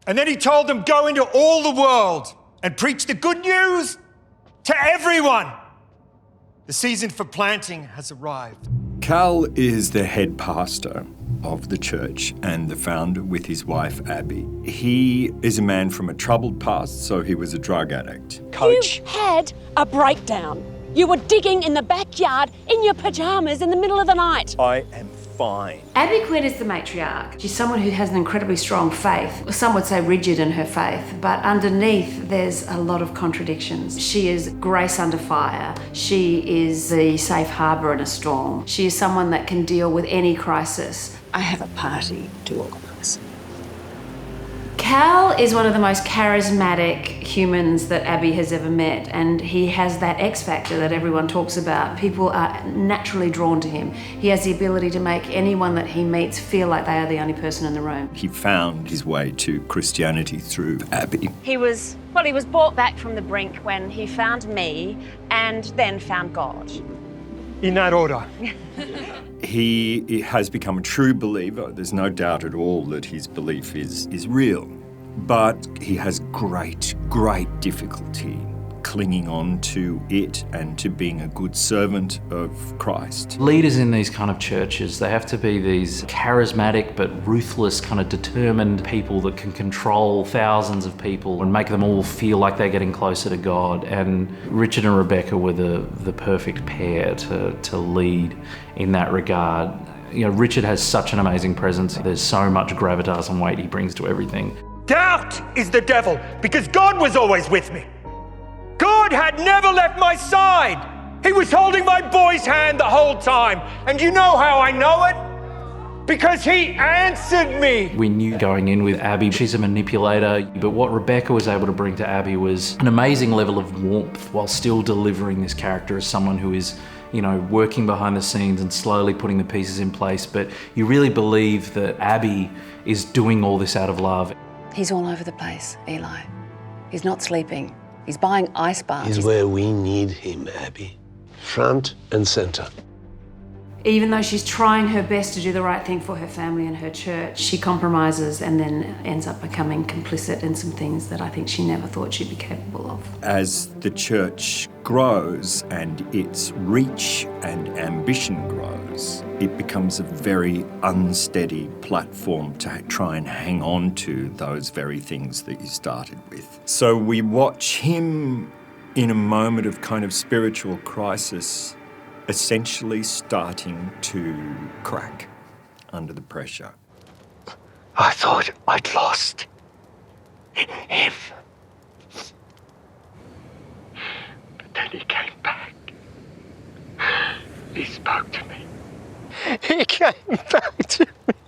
And then he told them, go into all the world and preach the good news to everyone. The season for planting has arrived. Cal is the head pastor of the church and the founder with his wife, Abby. He is a man from a troubled past, so he was a drug addict. Coach. You had a breakdown. You were digging in the backyard in your pyjamas in the middle of the night. I am fine. Abby Quin is the matriarch. She's someone who has an incredibly strong faith. Some would say rigid in her faith, but underneath there's a lot of contradictions. She is grace under fire. She is the safe harbour in a storm. She is someone that can deal with any crisis. I have a party to organise. Cal is one of the most charismatic humans that Abby has ever met, and he has that X factor that everyone talks about. People are naturally drawn to him. He has the ability to make anyone that he meets feel like they are the only person in the room. He found his way to Christianity through Abby. He was brought back from the brink when he found me and then found God. In that order. He has become a true believer. There's no doubt at all that his belief is real. But he has great difficulty clinging on to it and to being a good servant of Christ. Leaders in these kind of churches, they have to be these charismatic but ruthless, kind of determined people that can control thousands of people and make them all feel like they're getting closer to God. And Richard and Rebecca were the perfect pair to lead in that regard. You know, Richard has such an amazing presence. There's so much gravitas and weight he brings to everything. Doubt is the devil, because God was always with me. God had never left my side. He was holding my boy's hand the whole time. And you know how I know it? Because he answered me. We knew going in with Abby, she's a manipulator, but what Rebecca was able to bring to Abby was an amazing level of warmth while still delivering this character as someone who is, you know, working behind the scenes and slowly putting the pieces in place. But you really believe that Abby is doing all this out of love. He's all over the place, Eli. He's not sleeping. He's buying ice baths. He's where we need him, Abby. Front and centre. Even though she's trying her best to do the right thing for her family and her church, she compromises and then ends up becoming complicit in some things that I think she never thought she'd be capable of. As the church grows and its reach and ambition grows, it becomes a very unsteady platform to try and hang on to those very things that you started with. So we watch him in a moment of kind of spiritual crisis, essentially starting to crack under the pressure. I thought I'd lost him. But then he came back. He spoke to me. He came back to me.